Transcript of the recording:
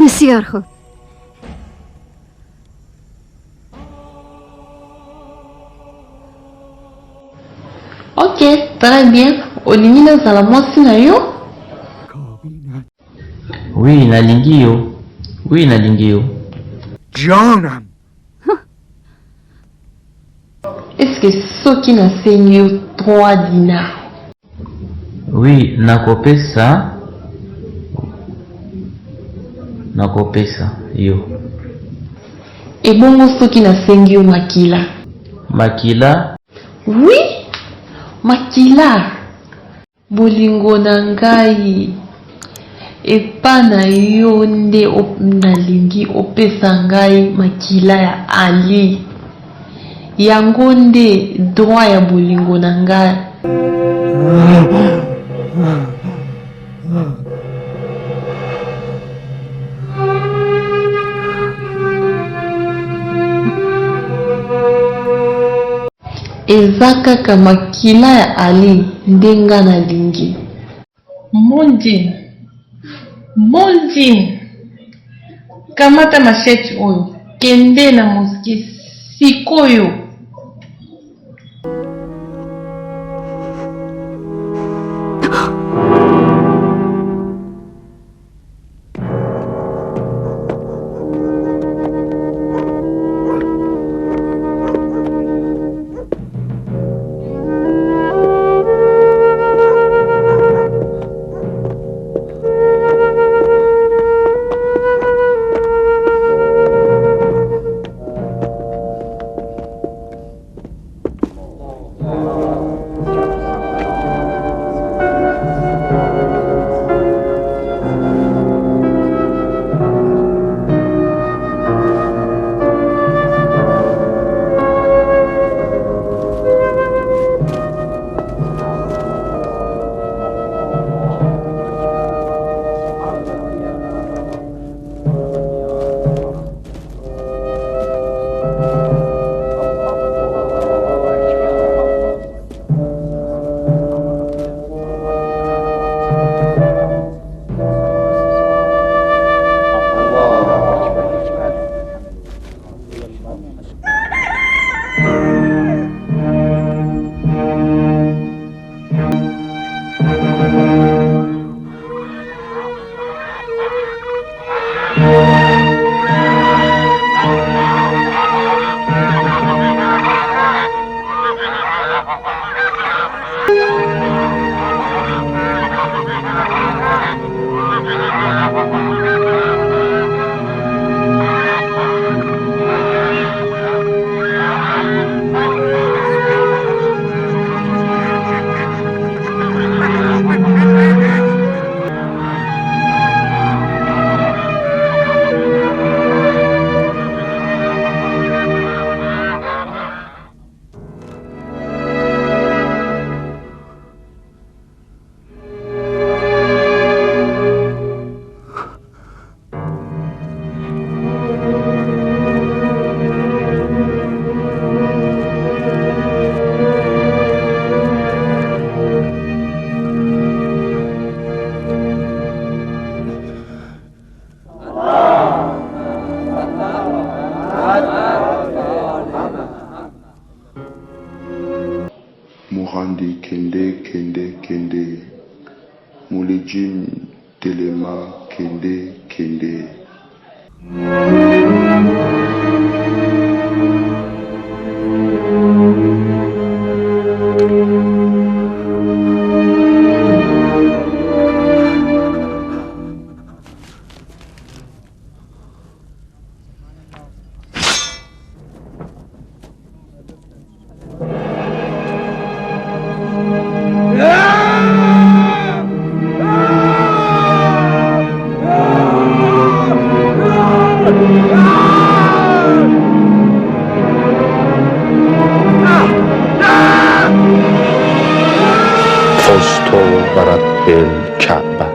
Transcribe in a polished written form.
بسیار خوب. Ok, très bien. Olingi zala mwasi na yo? Oui, nalingi yo. Oui, nalingi yo. Jonam. Est-ce que soki nasengi yo 3 dinars? Oui, nakopesa yo. Ebongo soki nasengi yo makila? Makila? Oui, makila. Bolingo na ngai epa na yo nde nalingi opesa ngai makila ya Ali. Yango nde droit ya bolingo na ngai. Eza kaka makila ya Ali nde nga nalingi. Mondin, kamata masheti oyo, kende na moski sikoyo. Morandi kende Mulejim Telema kende فزت برب الكعبة.